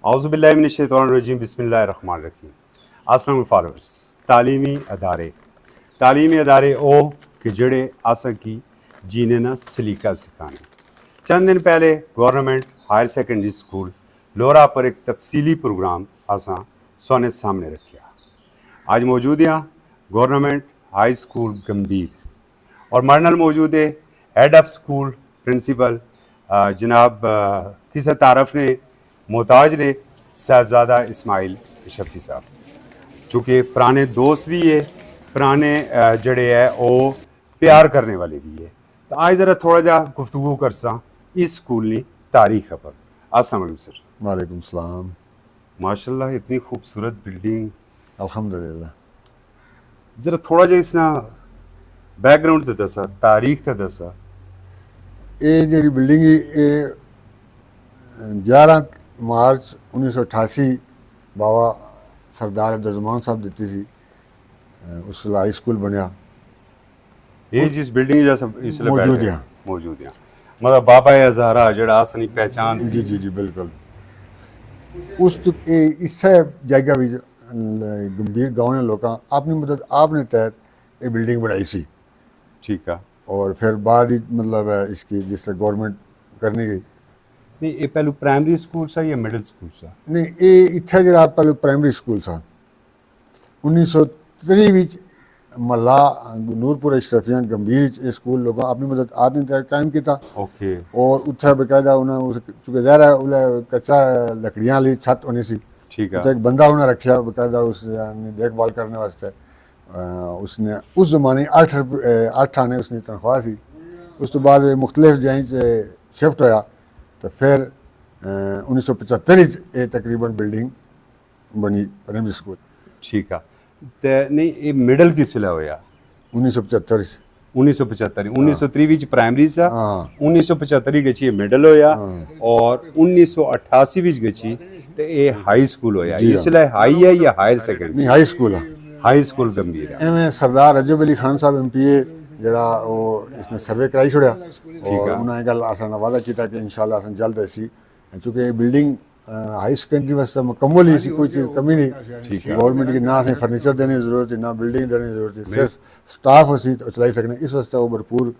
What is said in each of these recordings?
औज़ुबिल्लाहिमिनश्शैतानिर्रजीम बिस्मिल्लाहिर्रहमानिर्रहीम। अस्सलाम फॉलोअर्स तालीमी अदारे ओ कि जेड़े असा की जीने ना सलीका सिखाने। चंद दिन पहले गवर्नमेंट हायर सेकेंडरी स्कूल लोरा पर एक तफसीली प्रोग्राम असा सोने सामने रखा। आज मौजूद यहाँ गवर्नमेंट हाई स्कूल गंभीर और मरनल मौजूद है हेड ऑफ स्कूल प्रिंसिपल जनाब किसा तारफ ने मोहताज ने साहबजादा इस्माइल शफी साहब, चूँकि पुराने दोस्त भी है, पुराने जड़े है वो प्यार करने वाले भी है। तो आज ज़रा थोड़ा जा गुफ्तगू करसा इस स्कूल की तारीख पर। अस्सलाम वालेकुम सर। वालेकुम सलाम। माशाल्लाह इतनी खूबसूरत बिल्डिंग, अल्हम्दुलिल्लाह। ज़रा थोड़ा जा इसना बैकग्राउंड तो दसा, तारीख तो दसा। ये जी बिल्डिंग ये 11 मार्च 1988 बाबा सरदार अब्दुल साहब दिती सी, उस हाई स्कूल बनया। ये जिस बिल्डिंग जैसा इसलिए मौजूद बैठे यहाँ। मौजूद यहाँ मतलब बाबा हज़ारा जड़ा असनी पहचान सी। जी जी जी बिल्कुल। उस इससे जगह भी गंभीर गाँव ने लोग अपनी मदद आपने तहत ये बिल्डिंग बनाई सी। ठीक है। और फिर बाद ही मतलब इसकी जिस तरह गवर्नमेंट करनी गई। नहीं ये पहलू प्राइमरी स्कूल सा या मिडिल स्कूल सा? नहीं ये इत्थे जरा पहले प्राइमरी स्कूल सा 1930 विच महला नूरपुर अशरफिया गंभीर स्कूल लोग अपनी मदद आपने तहत कायम किया। ओके। और उत्थे बकायदा उन्हें चूँकि ज़ाहिर है उन्हें कच्चा लकड़ियाँ वाली छत होनी सी। ठीक है। तो एक बंदा उन्हें रखा बकायदा उस देखभाल करने वास्ते। उसने उस जमाने 8 आने उसने तनख्वाह सी। उस तो बाद मुख्तलिफ जगह शिफ्ट होया तो फिर 1975 ये तकरीबन बिल्डिंग बनी प्राइमरी स्कूल। ठीक है। तो नहीं ये मिडल किस वेले होया? 1975 1975 1930 विच प्राइमरी सा। हाँ। 1975 गची मिडल होया और 1988 विच गची तो ये हाई स्कूल होया। जी इस वेले हाई है या हायर सेकेंडरी? नहीं हाई स्कूल है। हाई स्कूल गंभीर है। एवं सरदार रजब अली खान साहब MPA जड़ा वो इसने सर्वे कराई छोड़ा और उन्हें गल असन वादा किया कि इंशाल्लाह असन जल्द ऐसी, चूँकि बिल्डिंग हाई सेकेंडरी वास्ते मुकम्मल ही कोई चीज़ कमी नहीं। गवर्नमेंट की ना असें फर्नीचर देने की जरूरत है ना बिल्डिंग देने की जरूरत है, सिर्फ स्टाफ असी तो चलाई सकने। इस वास्ते वो भरपूर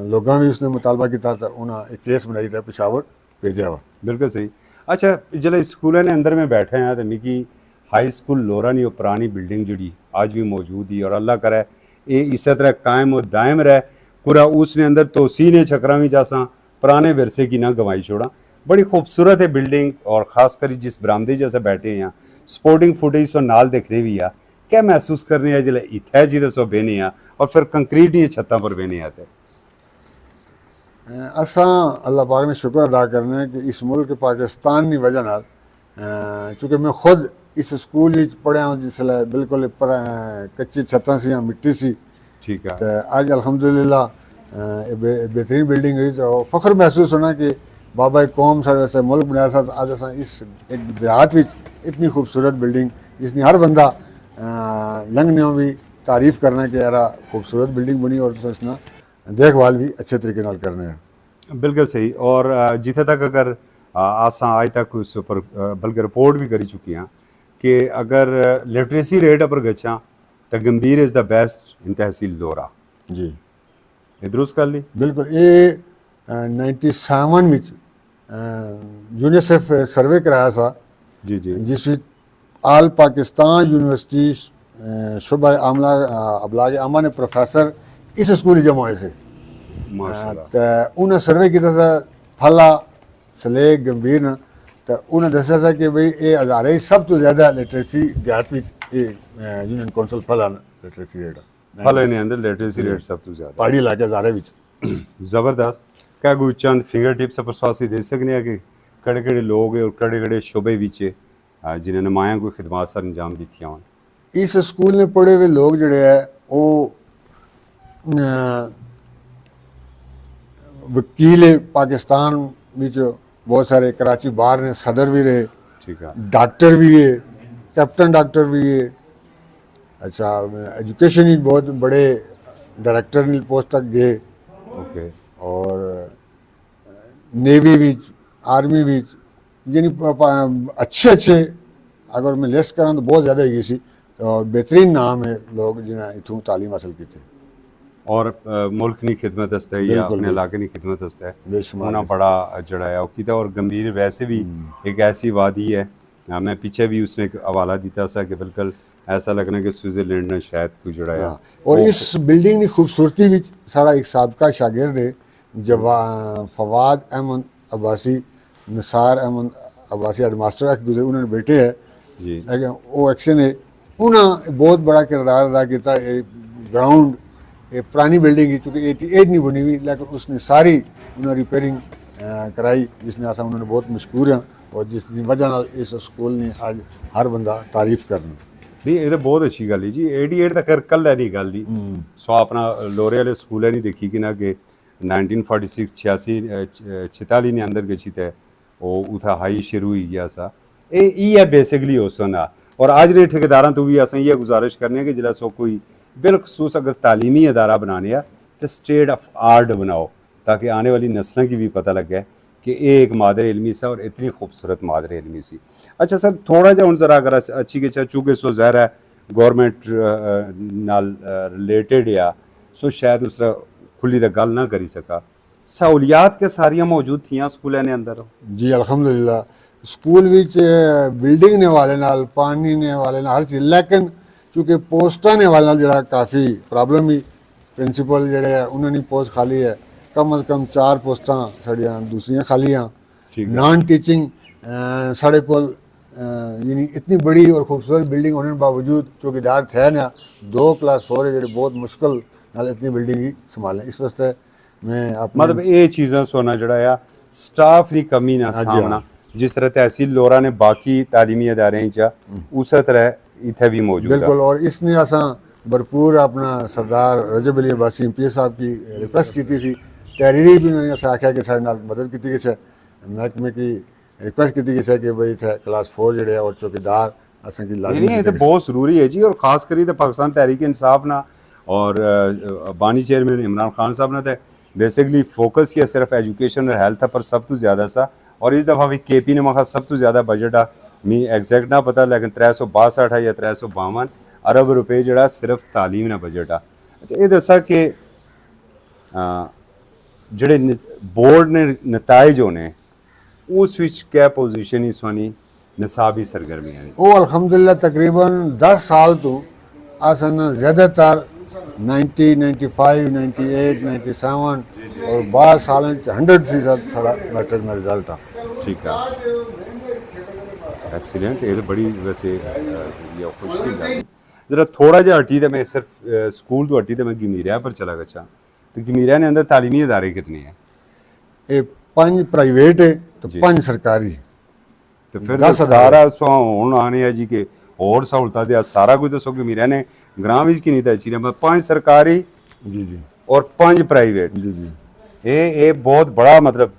लोगों भी उसने मुतालबा किया तो उन्हें एक केस बनाई था पेशावर भेजा वा। बिल्कुल सही। अच्छा जिले स्कूल ने अंदर में बैठे हैं तो मिकी हाई स्कूल लोरा नहीं वो पुरानी बिल्डिंग जी आज भी मौजूद ही और अल्लाह करे ये इस तरह कायम और दायम रहे पूरा। उसने अंदर तोसी ने छकरा भी जासा पुराने विरसे की ना गवाई छोड़ा। बड़ी खूबसूरत है बिल्डिंग और ख़ासकर जिस बरामदे जैसे बैठे हैं स्पोर्टिंग फुटेज और नाल देखने भी आ क्या महसूस करने हैं जिले इत्थे जी दसो बेने आ और फिर कंक्रीट ही छत्ता पर बेने आते। असा अल्लाह पाक ने शुक्र अदा करना है कि इस मुल्क पाकिस्तान की वजह नाल चूँकि मैं खुद इस स्कूल पढ़िया हूँ जिसले बिल्कुल कच्ची छत्तां सी मिट्टी सी। ठीक है। तो अज अल्हम्दुलिल्लाह बेहतरीन बिल्डिंग हुई तो फख्र महसूस होना कि बाबा कौम साढ़े वैसे मुल्क बनाया सा। अज अस इस एक देहात में इतनी खूबसूरत बिल्डिंग जिसने हर बंदा लंघने भी तारीफ करना कि यार खूबसूरत बिल्डिंग बनी और इसना देखभाल भी अच्छे तरीके नाल करने हैं। बिल्कुल सही। और जिथे तक अगर आसा आज तक उस पर बल्कि रिपोर्ट भी करी चुकी हैं कि अगर लिटरेसी रेट पर गच्छा तो गंभीर इज़ द बेस्ट इन तहसील लोरा। जी ये दुरुस्त कर ली? बिल्कुल। ये 97 में यूनिसेफ सर्वे कराया सा जी जी जिस आल पाकिस्तान यूनिवर्सिटी शुबा आमला अबलाग आमा ने प्रोफेसर इस स्कूल जमा हुए से। माशाल्लाह। तो उन्हें सर्वे किया था फला सले गंभीर न तो उन्हें दसा था कि भाई ये हज़ारे सब तो ज़्यादा लिटरेसी देहात में यूनियन कौंसल फला लिटरेसी रेट फल ने अंदर लिटरेसी रेट सब तो ज़्यादा पहाड़ी इलाके हज़ारे में ज़बरदस्त। क्या कोई चंद फिंगर टिप्स पर स्वासी दे सकने हैं कि कड़े कड़े लोग और कड़े कड़े शोबे विचे जिन्हें नुमाया कोई खिदमात सर अंजाम दी थी? इस स्कूल ने पढ़े हुए लोग जड़े है वो वकील पाकिस्तान विच बहुत सारे कराची बाहर ने सदर भी रहे। ठीक है। डॉक्टर भी है, कैप्टन डॉक्टर भी है। अच्छा एजुकेशन ही बहुत बड़े डायरेक्टर पोस्ट तक गए। ओके। और नेवी भी आर्मी भी यानी अच्छे अच्छे अगर मैं लिस्ट करा तो बहुत ज़्यादा ही सी, तो बेहतरीन नाम है लोग जिन्हें इतों तालीम हासिल की थी और मुल्क की खिदमत हस्ते या बिल्कुल, अपने इलाके की खिदमत हस्ते बेशुमार उन्हें बड़ा जड़ा है कीता। और गंभीर वैसे भी एक ऐसी वादी है, मैं पीछे भी उसने एक हवाला दिता सा कि बिल्कुल ऐसा लगना कि स्विट्जरलैंड ने शायद कोई जड़ा है। हाँ, और इस बिल्डिंग की खूबसूरती भी साड़ा एक सबका शागिर्द है फवाद अहमद अब्बासी, निसार अहमद अब्बासी हेडमास्टर के गुजरे उन्होंने बेटे है जी लेकिन वो एक्शन है उन्हें बहुत बड़ा किरदार अदा किया। ग्राउंड ये पुरानी बिल्डिंग है चूँकि 88 नहीं बनी हुई लेकिन उसने सारी उन्हें रिपेयरिंग कराई जिसने आसा उन्होंने बहुत मशहूर हैं और जिसकी वजह नाल इस स्कूल ने आज हर बंदा तारीफ करना। नहीं ये तो बहुत अच्छी गल है जी। 88 तो खैर कल है नहीं गल दी सो अपना लोरे वाले स्कूल है नहीं देखी कि ना कि 1946 46 ने अंदर गची थे वो उथा हाई शुरू हुई गया सा ये है बेसिकली उस ना। और आज ने ठेकेदारा तो भी असें ये गुजारिश करने कि जिला सो कोई बिलखसूस अगर तालीमी अदारा बनाने तो स्टेट ऑफ आर्ट बनाओ ताकि आने वाली नस्लों की भी पता लगे कि ये एक मादर इलमी सा और इतनी खूबसूरत मादर इलमी सी। अच्छा सर थोड़ा जा हूँ जरा अगर अच्छी के चूँकि सो ज़ाहिर है गौरमेंट नाल रिलेटेड या सो शायद उस खुली तो गल ना करी सका, सहूलियात के सारियाँ मौजूद थी स्कूल ने अंदर? जी अल्हम्दुलिल्लाह स्कूल विच बिल्डिंग ने वाले नाल पानी ने वाले नाल हर चीज़ लेकिन चूँकि पोस्टां ने वाले नाल जड़ा काफ़ी प्रॉब्लम ही प्रिंसीपल जड़े उन्होंने पोस्ट खाली है कम अज़ कम 4 पोस्टां साड़ियां दूसरियां खाली हैं। नॉन टीचिंग साढ़े को यानी इतनी बड़ी और खूबसूरत बिल्डिंग होने के बावजूद चौकीदार थे ना 2 क्लास 4 है जो बहुत मुश्किल नाल इतनी बिल्डिंग ही संभालें। इस वास्ते मैं मतलब ये चीज़ां सोना जड़ा स्टाफ की कमी ना सामना जिस तरह तहसील लोरा ने बाकी तालीमी अदारे उस तरह इतने भी मौजूद है। बिल्कुल। और इसने असा भरपूर अपना सरदार रजब अली अब्बासी MP साहब की रिक्वेस्ट की थी तहरीरी भी उन्होंने ऐसा आख्या कि साढ़े नाल मदद की गई है महकमे की रिक्वेस्ट की गई है कि भाई इतने क्लास 4 जड़े और चौकीदार असें की लाजमी नहीं तो बहुत ज़रूरी है जी। और ख़ास करी तो पाकिस्तान तहरीक इंसाफ ना और बानी चेयरमैन इमरान खान साहब ने तो बेसिकली फोकस किया सिर्फ एजुकेशन और हेल्थ पर सब तो ज़्यादा सा। और इस दफ़ा भी KP ने मखा सब तो ज़्यादा बजट आ मी एग्जैक्ट ना पता लेकिन 362 है या 352 अरब रुपये जड़ा सिर्फ तालीम ना बजट आ। अच्छा ये दसा कि जड़े बोर्ड ने नताइज होने उस विच क्या पोजीशन इस वानी निसाबी सरगर्मियाँ ने? वो अल्हम्दुलिल्लाह तकरीबन 10 साल तो असन ज़्यादातर 90 95 98 97 और 12 साल 100% साड़ा मैट्रिक में रिजल्ट आ। ठीक है एक्सीलेंट। ये तो बड़ी वैसे ये खुश की गल। जरा थोड़ा जहा हटी तो मैं सिर्फ स्कूल तो हटी तो मैं गमीरिया पर चला गया तो गमीरिया ने अंदर तालीमी अदारे कितने हैं? ये 5 प्राइवेट है तो 5 सरकारी तो फिर सारा हूँ आने है जी के और सहूलत दिया सारा कुछ दसो कि मेरा ने ग्राम विच की नहीं था अच्छी 5 सरकारी जी जी और 5 प्राइवेट जी जी ये बहुत बड़ा मतलब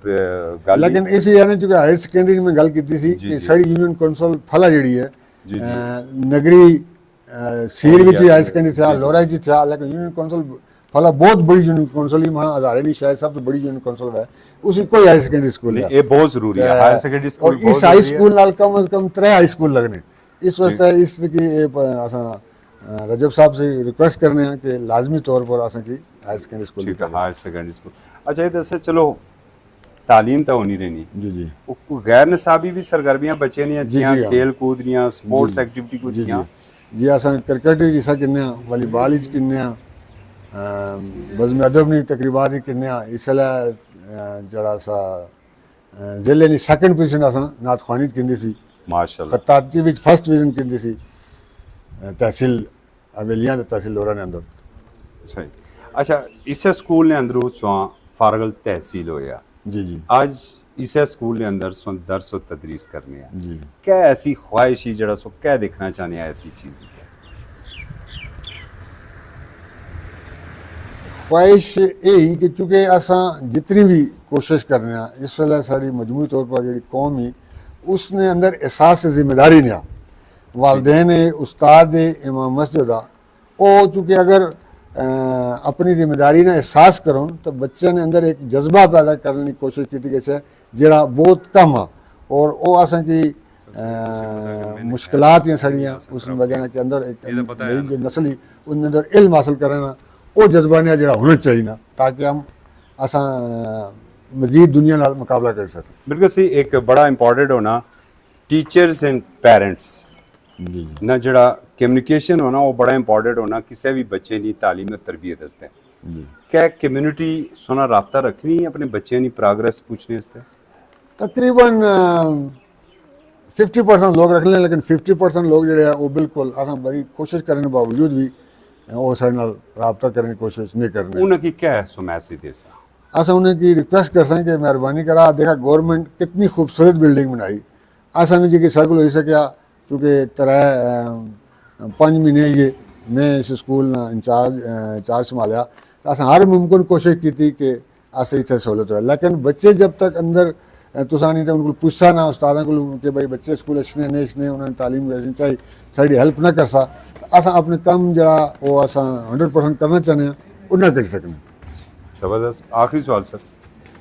गल। लेकिन इस यानी चूँकि हायर सेकेंडरी में गल की थी कि साड़ी यूनियन कौंसल फला जी है नगरी सील भी हायर सेकेंडरी था लोरा जी था लेकिन यूनियन कौंसल फला बहुत बड़ी यूनियन कौंसल ही वहाँ अदारे नहीं शायद सबसे बड़ी यूनियन कौंसल है उसी कोई हायर सेकेंडरी स्कूल है। ये बहुत जरूरी है हायर सेकेंडरी स्कूल और इस हाई स्कूल नाल कम अज कम 3 हाई स्कूल लगने इस वास्ते इसकी असा रजब साहब से रिक्वेस्ट करने हैं कि लाजमी तौर पर असा की हायर सेकेंडरी स्कूल ठीक है हायर सेकेंडरी स्कूल। अच्छा ये दसे चलो तालीम तो होनी रहनी जी जी गैर निसाबी भी सरगर्मियां बच्चे नहीं खेल कूद स्पोर्ट्स एक्टिविटी कुछ जी असा क्रिकेट जिसा किन्ने वॉलीबॉल किन्ने बज़्म अदब नहीं तकरीबात ही किन्ने इसलिए जड़ा सा जिले ने 2nd पोजीशन असा नात खानी किंदी सी माशाल्लाह खत्ताती विच 1st पोजीशन किंदी सी तहसील अवेलियां ते तहसील लोरा ने अंदर सही। अच्छा इस स्कूल ने अंदर फारगल तहसील होया जी जी आज इस स्कूल ने अंदर दरस और तदरीस करने हैं जी क्या ऐसी ख्वाहिश ही जड़ा सो क्या देखना चाहने हैं ऐसी चीज़? ख्वाहिश यही कि चूँकि असा जितनी भी कोशिश करने इस वे साड़ी मजमूई तौर पर जी कौम ही उसने अंदर एहसास जिम्मेदारी ने वालदेन है उस्ताद है इमाम मस्जिद आ वो चूँकि अगर अपनी जिम्मेदारी ना एहसास करो तो बच्चे ने अंदर एक जज्बा पैदा करने की कोशिश की गई है जड़ा बहुत कम आ और वो असें की मुश्किलात या सड़ियाँ उस वजह के अंदर एक नई जो नस्ल ही उनके अंदर इल्म हासिल करें ना वो जज्बा ने जरा होना चाहिए ना ताकि हम असा मजीद दुनिया नाल मुकाबला कर सकें। बिल्कुल सही। एक बड़ा इंपॉर्टेंट होना टीचर्स एंड पेरेंट्स ना जड़ा कम्युनिकेशन होना वो बड़ा इंपॉर्टेंट होना किसी भी बच्चे की तालीम और तरबियत वास्ते। क्या कम्युनिटी सोना राबता रखनी अपने बच्चे की प्रोग्रेस पूछने वास्ते? तकरीबन 50% लोग रख लें लेकिन 50% लोग जो है वो बिल्कुल असा बड़ी कोशिश करने के बावजूद भी वो साढ़े नाल राबता करने की कोशिश नहीं करने। उन्हें की क्या है सो मैसेज दे सा? असा उन्हें की रिक्वेस्ट कर सकें कि मेहरबानी करा देखा गवर्नमेंट कितनी खूबसूरत बिल्डिंग बनाई असा नहीं जी कि सर्कल हो सकिया चूँकि 5 महीने ये मैं इस स्कूल ना इंचार्ज संभालिया तो असा हर मुमकिन कोशिश की थी कि अस इतने सहूलत हो लेकिन बच्चे जब तक अंदर तुसा नहीं तो उनको पूछा ना उस्तादा को कि भाई बच्चे स्कूल अच्छे नहीं इसने उन्होंने तालीम चाहिए साड़ी हेल्प ना कर सा असा अपने कम जरा वो असा 100% करना चाहते हैं वो ना कर सकने। जबरदस्त। आखिरी सवाल सर,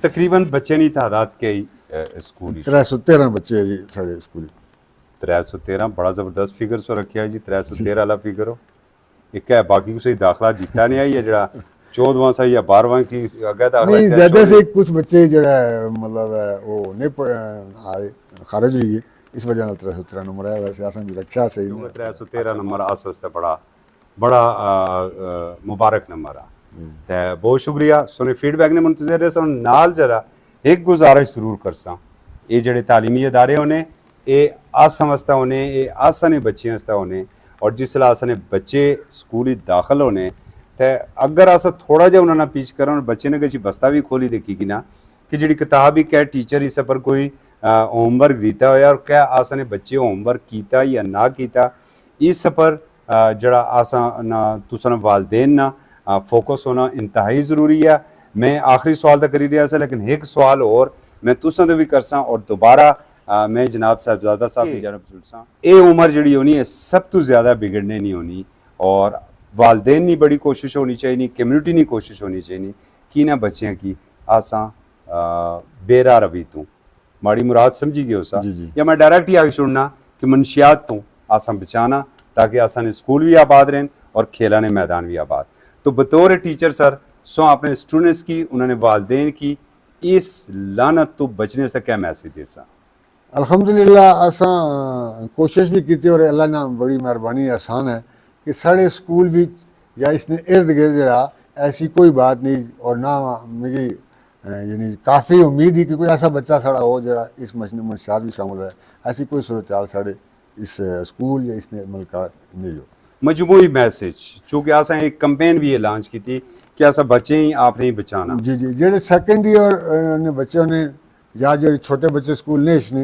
तकरीबन बच्चे की तादाद क्या ही स्कूल? 313 बच्चे है जी साढ़े स्कूल। 313 बड़ा जबरदस्त फिगर सो रखा है जी। 313 वाला फिगर हो एक है बाकी कुछ दाखला दिता नहीं आई है जरा 14वां सा या 12वां की अगर नहीं ज्यादा से कुछ बच्चे जरा मतलब वो नहीं आए खारिज हुई है इस वजह से 313 नंबर है। वैसे असन भी रखा सही 313 नंबर आस वास्ते बड़ा बड़ा मुबारक नंबर आ। ते बहुत शुक्रिया सोने फीडबैक ने मुंतजर है नाल जरा एक गुजारिश जरूर करसा ये जड़े तालीमी इदारे होने ये आसां वास्ते होने ये आसां ने बच्चें वास्ते होने और जिसलै असें बच्चे स्कूल दाखिल होने तो अगर अस थोड़ा जहा उन्होंने पीछ करा और बच्चे ने किसी बस्ता भी खोली देखी कि ना कि जी किताब ही क्या टीचर इस पर कोई होमवर्क दिता होया और क्या असने बच्चे होमवर्क किया या ना किया इस पर जड़ा आसा ना तुसन वालदेन ना फोकस होना इंतहाई ज़रूरी है। मैं आखिरी सवाल तो करी रहा लेकिन एक सवाल और मैं तुसन तो भी करसा और दोबारा मैं जनाब साहबजादा साहब की जानब सुनसा ये उम्र जी होनी है सब तो ज़्यादा बिगड़ने नहीं होनी और वालदेन की बड़ी कोशिश होनी चाहिए कम्यूनिटी की कोशिश होनी चाहिए कि ना बच्चों की आसा बेरा रवि तू माड़ी मुराद समझी गए सा या मैं डायरेक्ट ही आगे छोड़ना कि मनशियात तो आसा बचाना ताकि आसा स्कूल भी आबाद रहें और खेलाने मैदान भी आबाद। तो बतौर टीचर सर सो अपने स्टूडेंट्स की उन्होंने वालदेन की इस लानत तो बचने से क्या मैसेज दे सा? अल्हम्दुलिल्लाह असा कोशिश भी की और अल्लाह ने बड़ी मेहरबानी आसान है कि साढ़े स्कूल भी या इसने इर्द गिर्द जरा ऐसी कोई बात नहीं और ना मेरी यानी काफ़ी उम्मीद ही कि कोई ऐसा बच्चा साड़ा हो जरा इस मंशियात भी शामिल है ऐसी कोई सूरत हाल साढ़े इस स्कूल या इसने मुल्क नहीं हो। मजमूई मैसेज चूँकि असा एक कंपेन भी लॉन्च की थी कि ऐसा बच्चे ही आपने ही बचाना जी जी जेडे सेकेंड ईयर ने बच्चों ने या जो छोटे बच्चे स्कूल ने इसने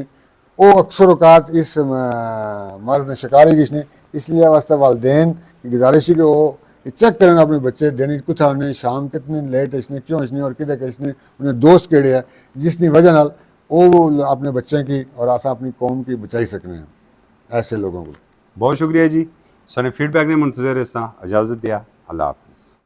वो अक्सर औकात इस मर्द ने शिकार है इसने इसलिए वास्ते वालदेन की गुजारिश है कि वो चेक करें अपने बच्चे दिन कुछ उन्हें शाम कितने लेट इसने क्यों इसने और किधर इसने उन्हें दोस्त केड़े है जिसकी वजह नाल वो अपने बच्चे की और आसा अपनी कौम की बचाई सकने हैं ऐसे लोगों को। बहुत शुक्रिया जी सारे फीडबैक ने मुंतजर इजाज़त दिया। अल्लाह हाफिज़।